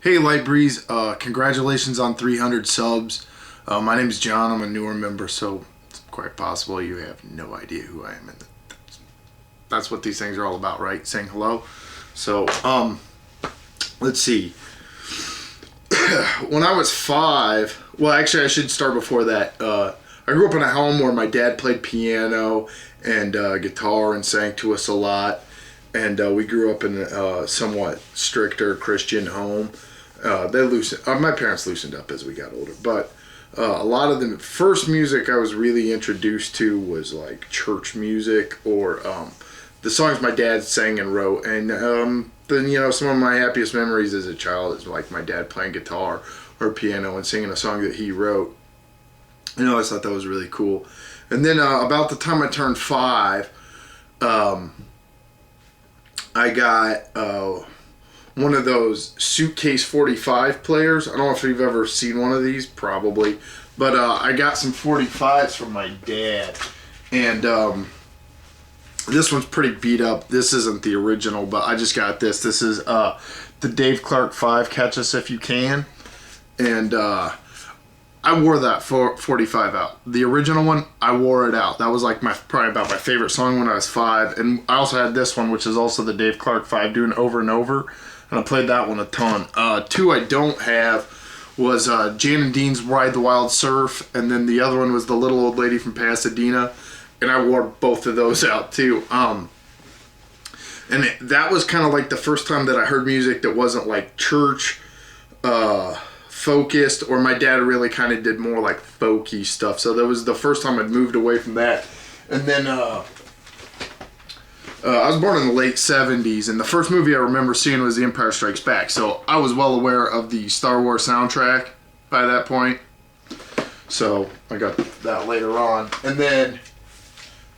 Hey Litebreeze, congratulations on 300 subs. My name's John. I'm a newer member, so it's quite possible you have no idea who I am. And that's what these things are all about, right? Saying hello. So, let's see. When I was 5, well, actually, I should start before that. I grew up in a home where my dad played piano and guitar and sang to us a lot. And we grew up in a somewhat stricter Christian home. My parents loosened up as we got older, but a lot of the first music I was really introduced to was like church music or the songs my dad sang and wrote. And then some of my happiest memories as a child is like my dad playing guitar or piano and singing a song that he wrote. I always thought that was really cool. And then about the time I turned 5, I got one of those Suitcase 45 players. I don't know if you've ever seen one of these, probably. But I got some 45s from my dad. And this one's pretty beat up. This isn't the original, but I just got this. This is the Dave Clark 5, Catch Us If You Can. And I wore that 45 out. The original one, I wore it out. That was like probably about my favorite song when I was 5. And I also had this one, which is also the Dave Clark 5, doing Over and Over. And I played that one a ton. 2 I don't have was Jan and Dean's Ride the Wild Surf. And then the other one was The Little Old Lady from Pasadena. And I wore both of those out too. That was kind of like the first time that I heard music that wasn't like church focused, or my dad really kind of did more like folky stuff. So that was the first time I'd moved away from that. And then I was born in the late 70s, and the first movie I remember seeing was The Empire Strikes Back. So I was well aware of the Star Wars soundtrack by that point. So I got that later on. And then,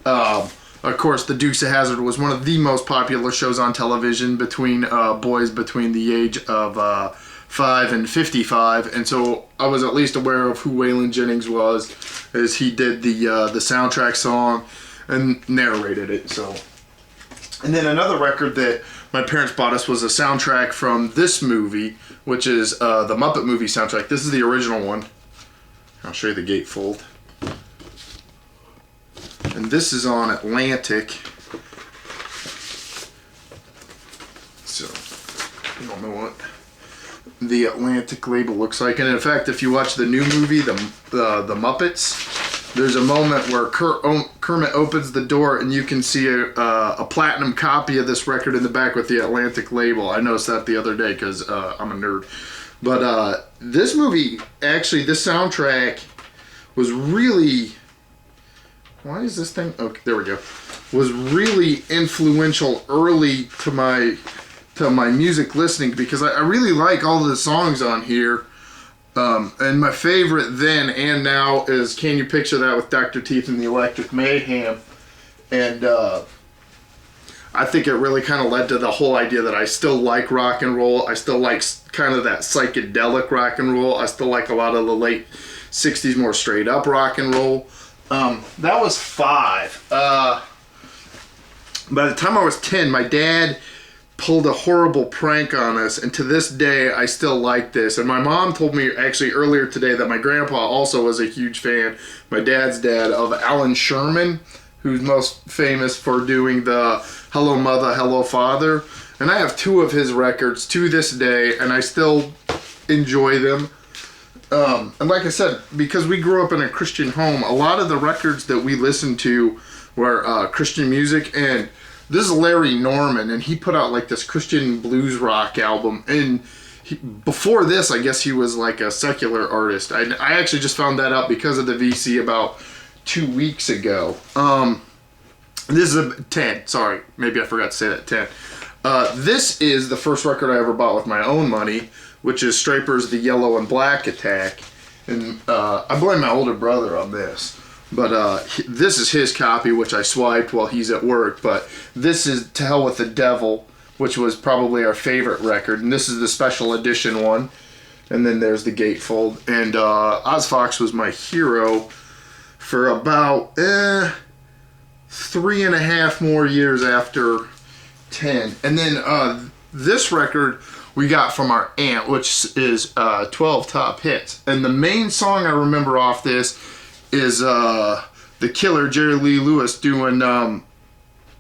of course, The Dukes of Hazzard was one of the most popular shows on television between boys between the age of 5 and 55, and so I was at least aware of who Waylon Jennings was, as he did the soundtrack song and narrated it. So, and then another record that my parents bought us was a soundtrack from this movie, which is the Muppet movie soundtrack. This is the original one. I'll show you the gatefold. And this is on Atlantic. So, I don't know what the Atlantic label looks like. And in fact, if you watch the new movie, the Muppets, there's a moment where Kermit opens the door and you can see a platinum copy of this record in the back with the Atlantic label. I noticed that the other day because I'm a nerd. But this movie, actually, this soundtrack was really... Why is this thing... Okay, there we go. Was really influential early to my music listening, because I really like all the songs on here. And my favorite then and now is Can You Picture That with Dr. Teeth and the Electric Mayhem. And I think it really kind of led to the whole idea that I still like rock and roll. I still like kind of that psychedelic rock and roll. I still like a lot of the late 60s more straight up rock and roll. That was 5. By the time I was 10, my dad pulled a horrible prank on us, and to this day I still like this. And my mom told me actually earlier today that my grandpa also was a huge fan, my dad's dad, of Alan Sherman, who's most famous for doing the Hello Mother, Hello Father. And I have 2 of his records to this day, and I still enjoy them. And like I said, because we grew up in a Christian home, a lot of the records that we listened to were Christian music. And this is Larry Norman, and he put out like this Christian blues rock album. And before this, I guess he was like a secular artist. I actually just found that out because of the VC about 2 weeks ago. This is a 10. Sorry, maybe I forgot to say that, 10. This is the first record I ever bought with my own money, which is Stryper's The Yellow and Black Attack. And I blame my older brother on this. But this is his copy, which I swiped while he's at work. But this is To Hell with the Devil, which was probably our favorite record. And this is the special edition one. And then there's the gatefold. And Oz Fox was my hero for about 3.5 more years after 10. And then this record we got from our aunt, which is 12 Top Hits. And the main song I remember off this is The Killer, Jerry Lee Lewis, doing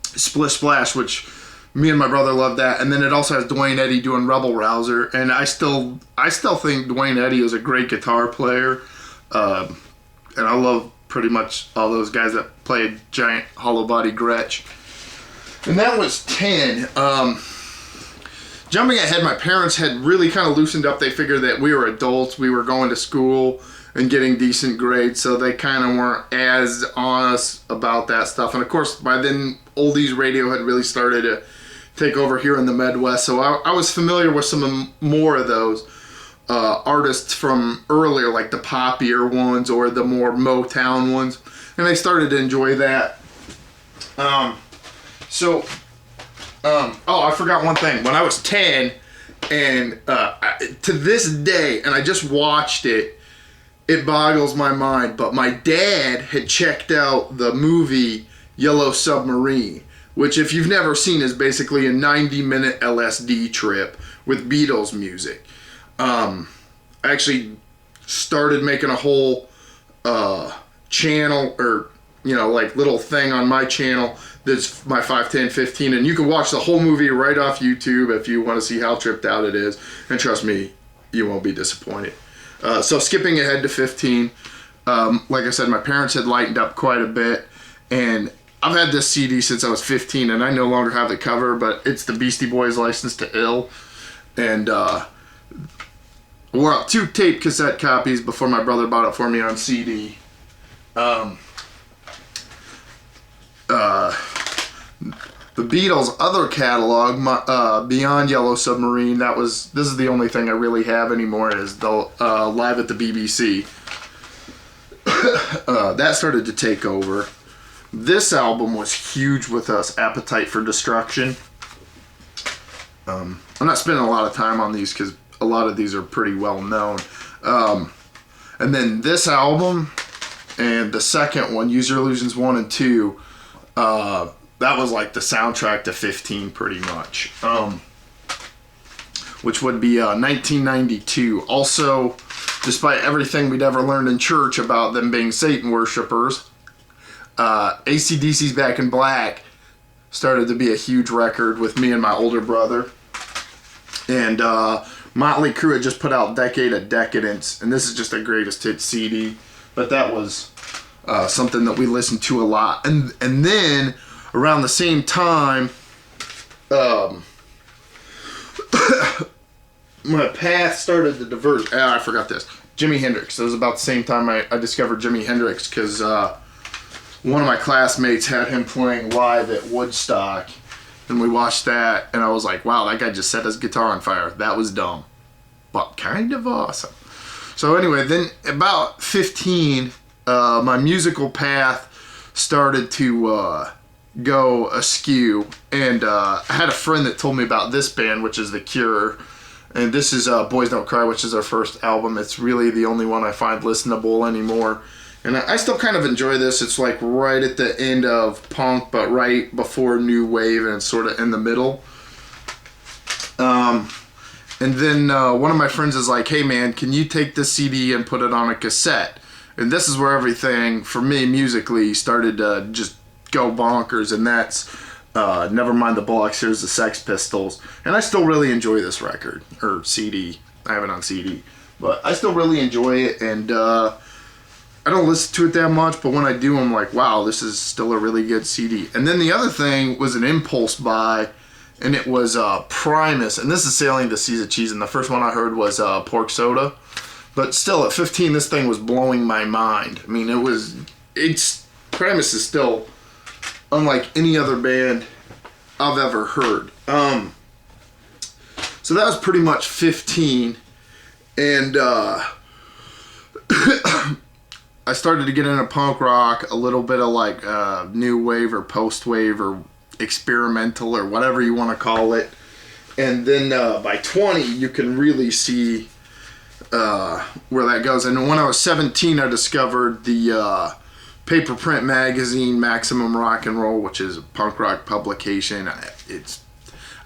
Splish Splash, which me and my brother love that. And then it also has Dwayne Eddy doing Rebel Rouser. And I still think Dwayne Eddy is a great guitar player. And I love pretty much all those guys that played giant hollow body Gretsch. And that was 10. Jumping ahead, my parents had really kind of loosened up. They figured that we were adults, we were going to school and getting decent grades, so they kind of weren't as on us about that stuff. And of course, by then, oldies radio had really started to take over here in the Midwest, so I was familiar with some more of those artists from earlier, like the poppier ones or the more Motown ones, and I started to enjoy that. Oh, I forgot one thing. When I was 10, and to this day, and I just watched it, it boggles my mind, but my dad had checked out the movie Yellow Submarine, which, if you've never seen, is basically a 90-minute LSD trip with Beatles music. I actually started making a whole channel, or like little thing on my channel that's my 5, 10, 15, and you can watch the whole movie right off YouTube if you want to see how tripped out it is, and trust me, you won't be disappointed. So skipping ahead to 15, like I said, my parents had lightened up quite a bit, and I've had this CD since I was 15, and I no longer have the cover, but it's the Beastie Boys' License to Ill, and well, 2 tape cassette copies before my brother bought it for me on CD. The Beatles' other catalog, beyond Yellow Submarine, this is the only thing I really have anymore, is the Live at the BBC. That started to take over. This album was huge with us, Appetite for Destruction. I'm not spending a lot of time on these because a lot of these are pretty well known. And then this album and the second one, Use Your Illusions 1 and 2, that was like the soundtrack to 15 pretty much, which would be 1992. Also, despite everything we'd ever learned in church about them being Satan worshipers, AC/DC's Back in Black started to be a huge record with me and my older brother. And Motley Crue had just put out Decade of Decadence, and this is just a greatest hits CD, but that was something that we listened to a lot. And then around the same time, my path started to diverge. I forgot this. Jimi Hendrix. It was about the same time I discovered Jimi Hendrix, because one of my classmates had him playing live at Woodstock, and we watched that, and I was like, wow, that guy just set his guitar on fire. That was dumb, but kind of awesome. So anyway, then about 15, my musical path started to go askew, and I had a friend that told me about this band, which is The Cure, and this is Boys Don't Cry, which is their first album. It's really the only one I find listenable anymore, and I still kind of enjoy this. It's like right at the end of punk, but right before new wave, and it's sort of in the middle. And then one of my friends is like, hey man, can you take this CD and put it on a cassette? And this is where everything, for me, musically, started to just go bonkers, and that's Nevermind the Bollocks, Here's the Sex Pistols. And I still really enjoy this record, or CD. I have it on CD. But I still really enjoy it, and I don't listen to it that much, but when I do, I'm like, wow, this is still a really good CD. And then the other thing was an impulse buy, and it was Primus, and this is Sailing the Seas of Cheese, and the first one I heard was Pork Soda. But still, at 15, this thing was blowing my mind. I mean, Primus is still unlike any other band I've ever heard. So that was pretty much 15, and I started to get into punk rock, a little bit of like new wave or post wave or experimental or whatever you want to call it. And then by 20, you can really see where that goes. And when I was 17, I discovered the paper print magazine Maximum Rock and Roll, which is a punk rock publication. I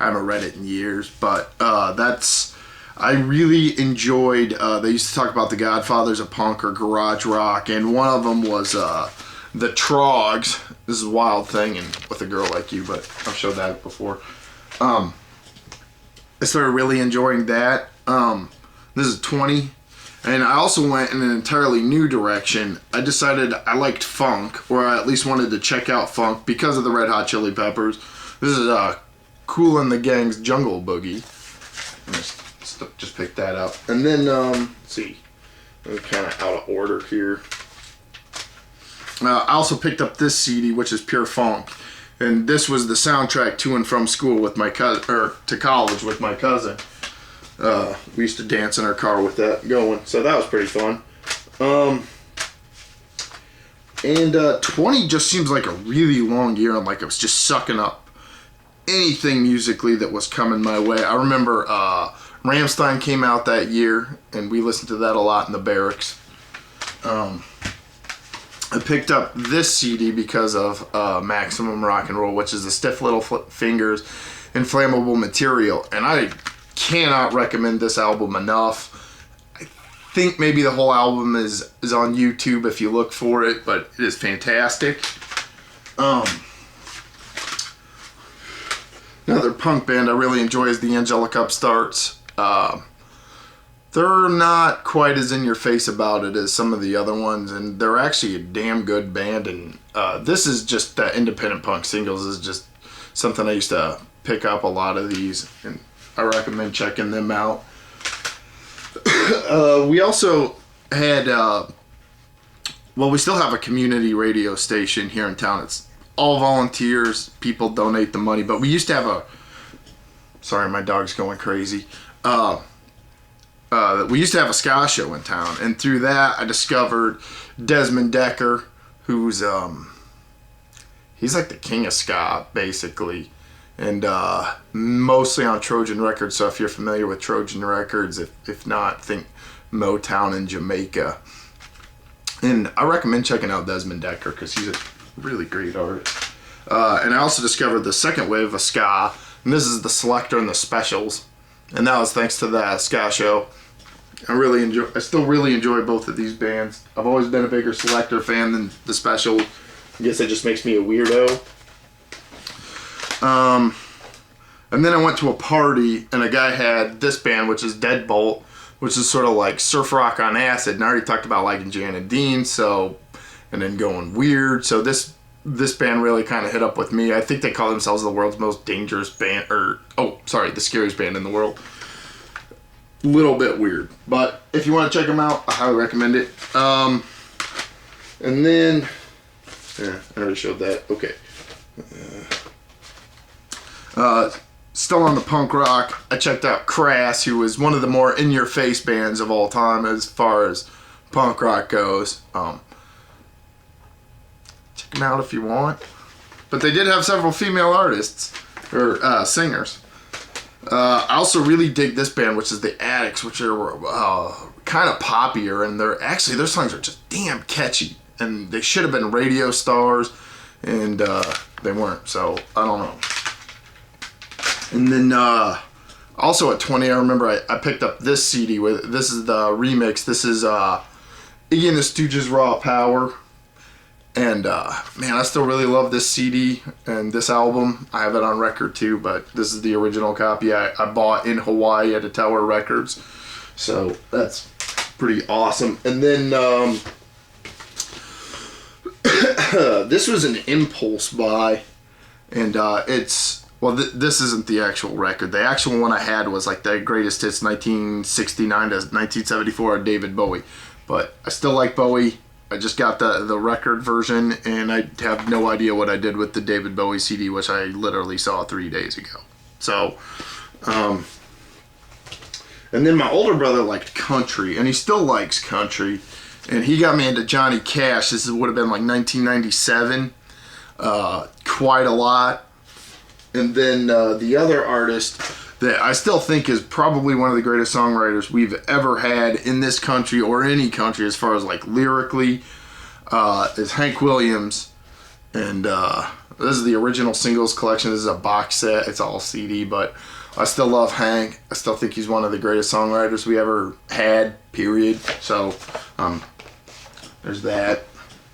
I haven't read it in years, but I really enjoyed, they used to talk about the godfathers of punk or garage rock, and one of them was the Trogs. This is a wild thing, and with a girl like you, but I've showed that before. I started really enjoying that. This is 20. And I also went in an entirely new direction. I decided I liked funk, or I at least wanted to check out funk because of the Red Hot Chili Peppers. This is Kool and the Gang's Jungle Boogie. Just pick that up. And then, let's see. I'm kind of out of order here. I also picked up this CD, which is Pure Funk. And this was the soundtrack to and from school with my cousin, or to college with my cousin. We used to dance in our car with that going, so that was pretty fun. And 20 just seems like a really long year, and like I was just sucking up anything musically that was coming my way. I remember Rammstein came out that year, and we listened to that a lot in the barracks. I picked up this CD because of Maximum Rock and Roll, which is the Stiff Little Fingers Inflammable Material, and I cannot recommend this album enough. I think maybe the whole album is on YouTube if you look for it, but it is fantastic. Another punk band I really enjoy is the Angelic Upstarts. They're not quite as in your face about it as some of the other ones, and they're actually a damn good band. And this is just the independent punk singles is just something I used to pick up a lot of these, and I recommend checking them out. We also had, we still have a community radio station here in town. It's all volunteers. People donate the money, but we used to have sorry, my dog's going crazy. We used to have a ska show in town, and through that I discovered Desmond Decker, who's he's like the king of ska basically, and mostly on Trojan Records. So if you're familiar with Trojan Records, if not, think Motown in Jamaica. And I recommend checking out Desmond Decker because he's a really great artist. And I also discovered the second wave of ska, and this is the Selector and the Specials, and that was thanks to the ska show. I still really enjoy both of these bands. I've always been a bigger Selector fan than the Special. I guess it just makes me a weirdo. And then I went to a party, and a guy had this band, which is Deadbolt, which is sort of like surf rock on acid. And I already talked about liking Jan and Dean, and then going weird. So this band really kind of hit up with me. I think they call themselves the world's most dangerous band, the scariest band in the world. Little bit weird, but if you want to check them out, I highly recommend it. And then, I already showed that. Okay. Still on the punk rock, I checked out Crass, who is one of the more in-your-face bands of all time as far as punk rock goes. Check them out if you want. But they did have several female artists, or singers. I also really dig this band, which is the Addicts, which are kind of poppier, and their songs are just damn catchy, and they should have been radio stars, and they weren't, so I don't know. And then also at 20, I remember I picked up this CD. This is the remix. This is Iggy and the Stooges' Raw Power. And man, I still really love this CD and this album. I have it on record too, but this is the original copy I bought in Hawaii at a Tower Records. So that's pretty awesome. And then this was an impulse buy, and this isn't the actual record. The actual one I had was like the greatest hits 1969 to 1974 of David Bowie. But I still like Bowie. I just got the record version, and I have no idea what I did with the David Bowie CD, which I literally saw 3 days ago. So, and then my older brother liked country, and he still likes country, and he got me into Johnny Cash. This would have been like 1997, quite a lot. And then the other artist that I still think is probably one of the greatest songwriters we've ever had in this country or any country as far as like lyrically is Hank Williams. And This is the original singles collection. This is a box set. It's all CD, but I still love Hank. I still think he's one of the greatest songwriters we ever had, period. So, there's that.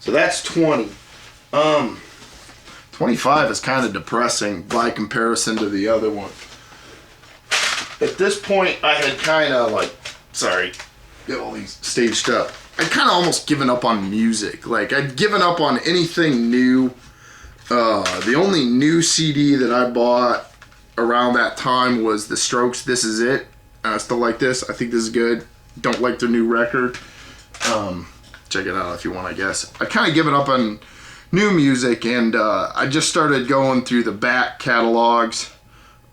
So that's 20. 25 is kind of depressing by comparison to the other one. At this point, I had kind of like, sorry, get all these staged up. I'd kind of almost given up on music. Like, I'd given up on anything new. The only new CD that I bought around that time was The Strokes' This Is It. I still like this. I think this is good. Don't like their new record. Check it out if you want, I guess. I kind of given up on new music, and I just started going through the back catalogs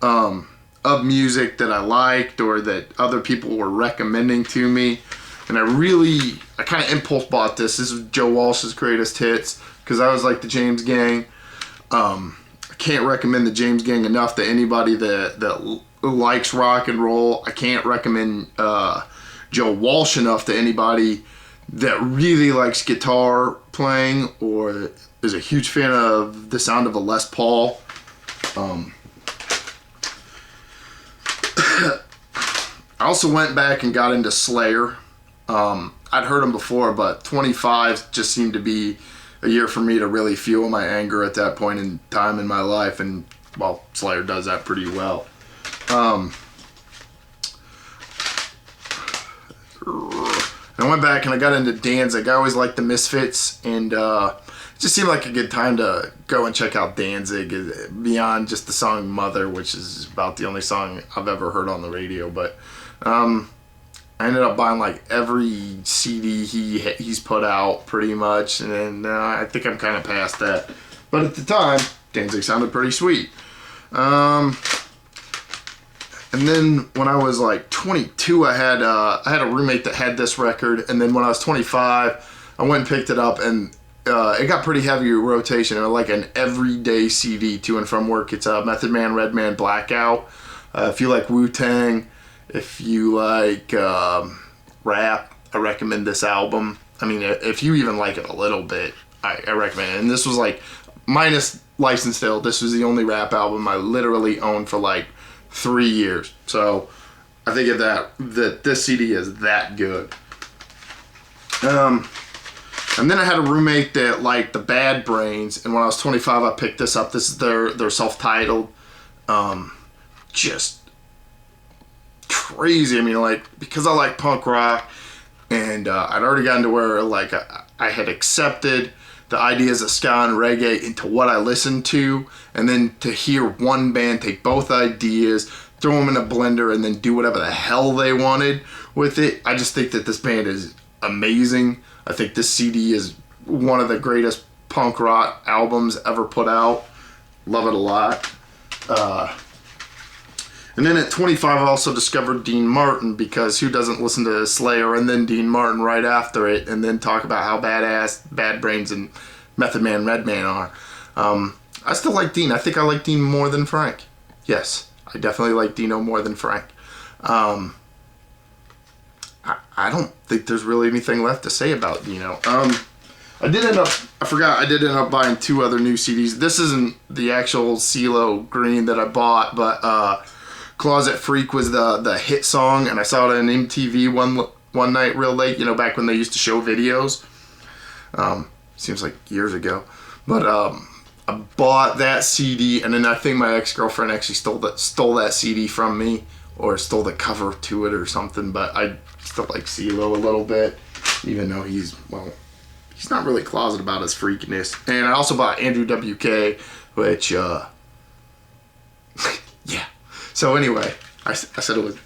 of music that I liked or that other people were recommending to me. And I kind of impulse bought this. This is Joe Walsh's greatest hits because I was like the James Gang. I can't recommend the James Gang enough to anybody that likes rock and roll. I can't recommend Joe Walsh enough to anybody that really likes guitar playing or is a huge fan of the sound of a Les Paul. I also went back and got into Slayer. I'd heard them before, but 25 just seemed to be a year for me to really fuel my anger at that point in time in my life, and well, Slayer does that pretty well. I went back and I got into Danzig. I always liked the Misfits, and it just seemed like a good time to go and check out Danzig beyond just the song Mother, which is about the only song I've ever heard on the radio. But I ended up buying like every CD he's put out pretty much, and I think I'm kind of past that. But at the time, Danzig sounded pretty sweet. And then when I was like 22, I had a roommate that had this record, and then when I was 25, I went and picked it up, and it got pretty heavy rotation. It was like an everyday CD to and from work. It's Method Man, Redman, Blackout. If you like Wu-Tang, if you like rap, I recommend this album. I mean, if you even like it a little bit, I recommend it. And this was like, minus License to Ill, this was the only rap album I literally owned for like 3 years. So I think that this CD is that good. And then I had a roommate that liked the Bad Brains, and when I was 25, I picked this up. This is their self-titled, just crazy. I mean, like, because I like punk rock, and I'd already gotten to where like I had accepted the ideas of ska and reggae into what I listened to, and then to hear one band take both ideas, throw them in a blender, and then do whatever the hell they wanted with it. I just think that this band is amazing. I think this CD is one of the greatest punk rock albums ever put out. Love it a lot. And then at 25, I also discovered Dean Martin, because who doesn't listen to Slayer and then Dean Martin right after it, and then talk about how badass Bad Brains and Method Man, Redman are. I still like Dean. I think I like Dean more than Frank. Yes, I definitely like Dino more than Frank. I don't think there's really anything left to say about Dino. I did end up buying 2 other new CDs. This isn't the actual CeeLo Green that I bought, but Closet Freak was the hit song, and I saw it on MTV one night real late, back when they used to show videos. Seems like years ago. But I bought that CD, and then I think my ex-girlfriend actually stole that CD from me, or stole the cover to it or something. But I still like CeeLo a little bit, even though he's not really closeted about his freakiness. And I also bought Andrew WK, which yeah. So anyway, I said it was,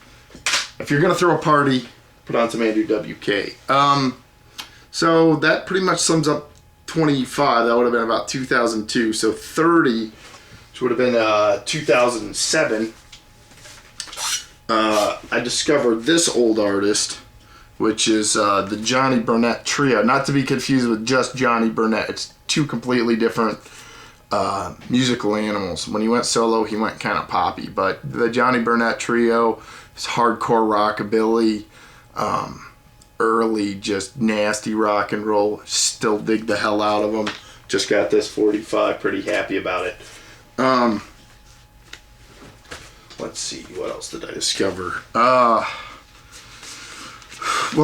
if you're gonna throw a party, put on some Andrew WK. So that pretty much sums up 25. That would have been about 2002. So 30, which would have been 2007. I discovered this old artist, which is the Johnny Burnett Trio. Not to be confused with just Johnny Burnett. It's 2 completely different musical animals. When he went solo, he went kind of poppy, but the Johnny Burnett Trio is hardcore rockabilly, early just nasty rock and roll. Still dig the hell out of them. just got this 45, pretty happy about it. Let's see, what else did I discover? Well,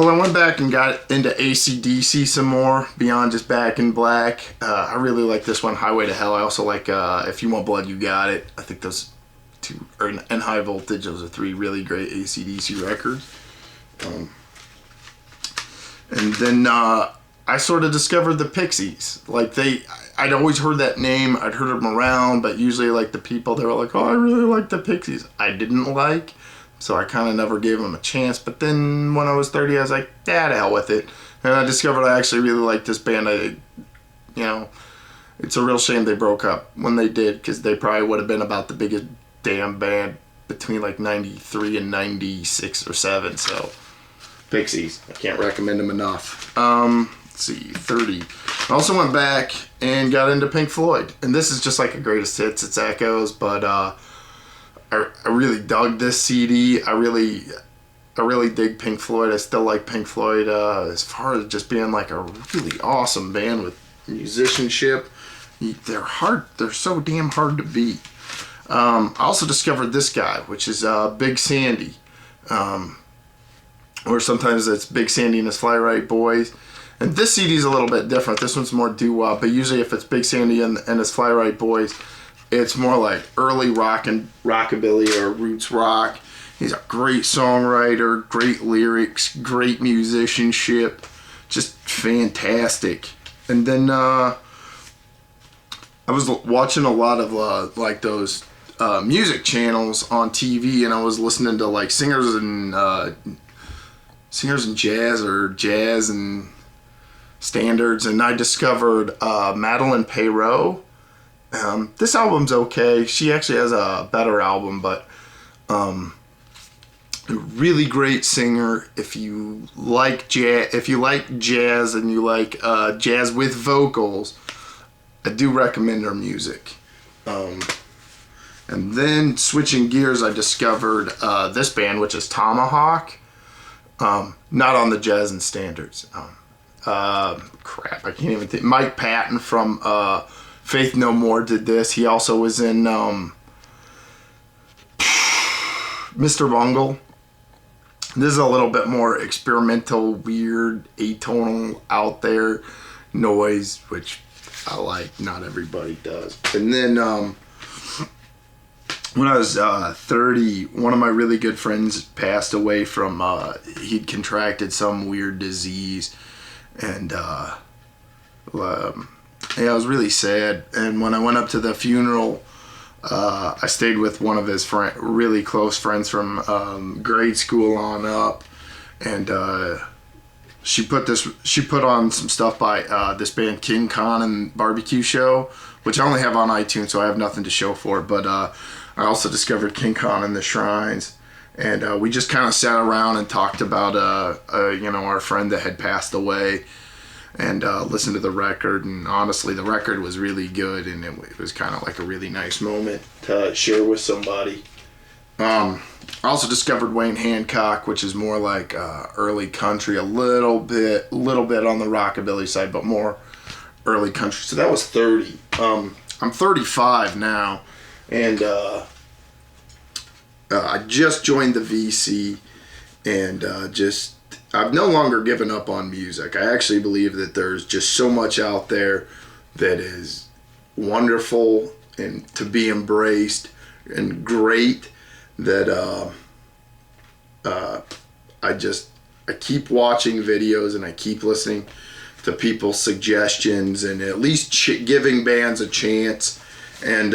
I went back and got into AC/DC some more, beyond just Back in Black. I really like this one, Highway to Hell. I also like If You Want Blood, You Got It. I think those two, and High Voltage, those are 3 really great AC/DC records. And then I sort of discovered the Pixies. Like I'd always heard that name, I'd heard them around, but usually like the people, they were like, oh, I really like the Pixies. I didn't like, so I kind of never gave them a chance. But then when I was 30, I was like, yeah, to hell with it. And I discovered I actually really liked this band. It's a real shame they broke up when they did, because they probably would have been about the biggest damn band between like 93 and 96 or 7, so Pixies, I can't recommend them enough. Let's see, 30. I also went back and got into Pink Floyd, and this is just like a greatest hits, it's echoes, but I really dug this CD. I really dig Pink Floyd. I still like Pink Floyd as far as just being like a really awesome band with musicianship. They're so damn hard to beat. I also discovered this guy, which is Big Sandy, or sometimes it's Big Sandy and his Fly Right Boys. And this CD is a little bit different. This one's more doo-wop, but usually if it's Big Sandy and his Fly Right Boys, it's more like early rock and rockabilly or roots rock. He's a great songwriter, great lyrics, great musicianship, just fantastic. And then I was watching a lot of like those music channels on TV, and I was listening to like singers and jazz, or jazz and standards, and I discovered Madeleine Peyroux. This album's okay. She actually has a better album, but a really great singer. If you like jazz and you like jazz with vocals, I do recommend her music. And then switching gears, I discovered this band, which is Tomahawk. Not on the jazz and standards. Crap, I can't even think. Mike Patton from Faith No More did this. He also was in Mr. Bungle. This is a little bit more experimental, weird, atonal, out there noise, which I like. Not everybody does. And then when I was 30, one of my really good friends passed away from, he'd contracted some weird disease. And yeah, I was really sad. And when I went up to the funeral, I stayed with one of his really close friends from grade school on up, and she put on some stuff by this band King Khan and Barbecue Show, which I only have on iTunes, so I have nothing to show for it. But I also discovered King Khan and the Shrines, and we just kind of sat around and talked about our friend that had passed away, and listened to the record. And honestly, the record was really good, and it was kind of like a really nice moment to share with somebody. I also discovered Wayne Hancock, which is more like early country, a little bit on the rockabilly side, but more early country. So that was 30. I'm 35 now, and I just joined the VC, and I've no longer given up on music. I actually believe that there's just so much out there that is wonderful and to be embraced and great, that I keep watching videos and I keep listening to people's suggestions and at least giving bands a chance. And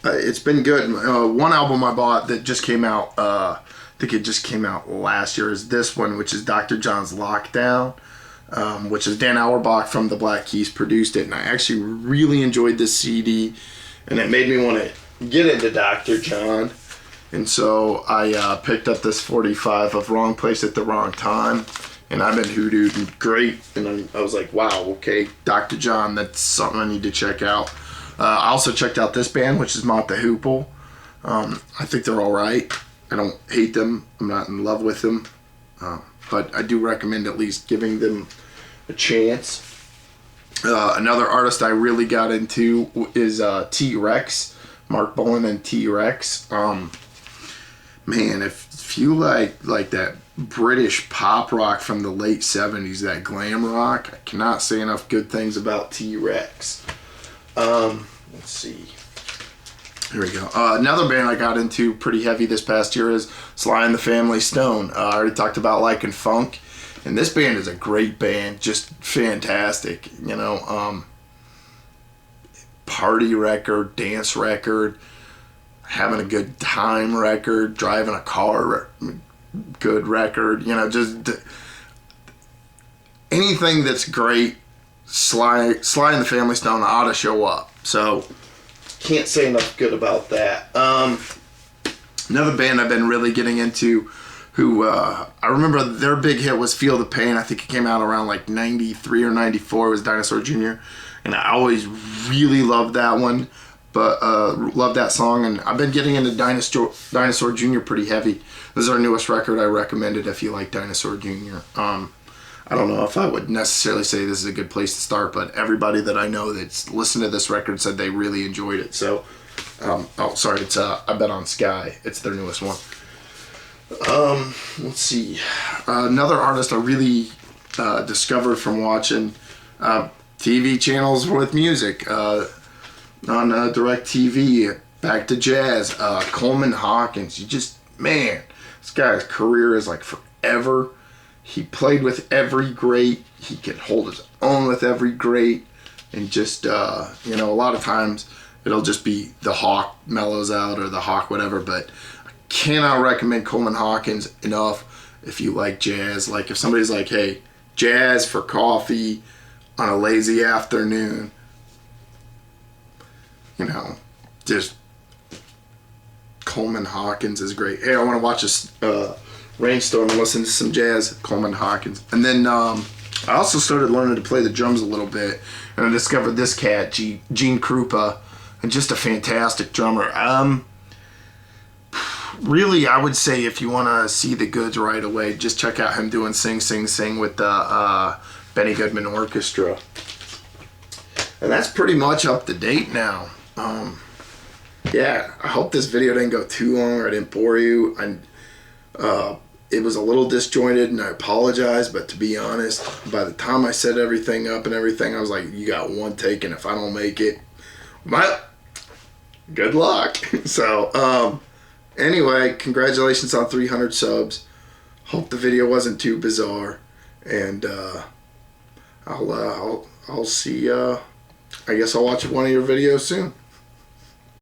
it's been good. One album I bought that just came out, I think it just came out last year, is this one, which is Dr. John's Lockdown, which is Dan Auerbach from the Black Keys produced it. And I actually really enjoyed this CD, and it made me want to get into Dr. John. And so I picked up this 45 of Wrong Place at the Wrong Time, and I've been hoodooed and great. And I was like, wow, okay, Dr. John, that's something I need to check out. I also checked out this band, which is Mott the Hoople. I think they're all right. I don't hate them. I'm not in love with them. But I do recommend at least giving them a chance. Another artist I really got into is T-Rex, Mark Bolan and T-Rex. Man, if you like that British pop rock from the late 70s, that glam rock, I cannot say enough good things about T-Rex. Let's see. Here we go. Another band I got into pretty heavy this past year is Sly and the Family Stone. I already talked about liking funk, and this band is a great band, just fantastic. You know, party record, dance record, having a good time record, driving a car, good record. You know, just anything that's great. Sly and the Family Stone ought to show up. So. Can't say enough good about that. Another band I've been really getting into, who I remember their big hit was Feel the Pain. I think it came out around like 93 or 94. It was Dinosaur Jr. And I always really loved that one, but loved that song. And I've been getting into Dinosaur Jr. pretty heavy. This is our newest record. I recommend it if you like Dinosaur Jr. I don't know if I would necessarily say this is a good place to start, but everybody that I know that's listened to this record said they really enjoyed it. So, oh, sorry, it's I Bet on Sky. It's their newest one. Let's see. Another artist I really discovered from watching TV channels with music on Direct TV. Back to jazz. Coleman Hawkins. Man, this guy's career is like forever. He played with every great. He could hold his own with every great. And just, a lot of times it'll just be the Hawk mellows out or the Hawk whatever. But I cannot recommend Coleman Hawkins enough if you like jazz. Like if somebody's like, hey, jazz for coffee on a lazy afternoon. Just Coleman Hawkins is great. Hey, I want to watch a rainstorm and listen to some jazz, Coleman Hawkins. And then I also started learning to play the drums a little bit, and I discovered this cat, Gene Krupa, and just a fantastic drummer. Really, I would say if you want to see the goods right away, just check out him doing Sing Sing Sing with the Benny Goodman Orchestra. And that's pretty much up to date now. Yeah, I hope this video didn't go too long or I didn't bore you. It was a little disjointed and I apologize, but to be honest, by the time I set everything up and everything, I was like, you got one take, and if I don't make it, well, good luck. So, anyway, congratulations on 300 subs. Hope the video wasn't too bizarre, and I'll see. I guess I'll watch one of your videos soon.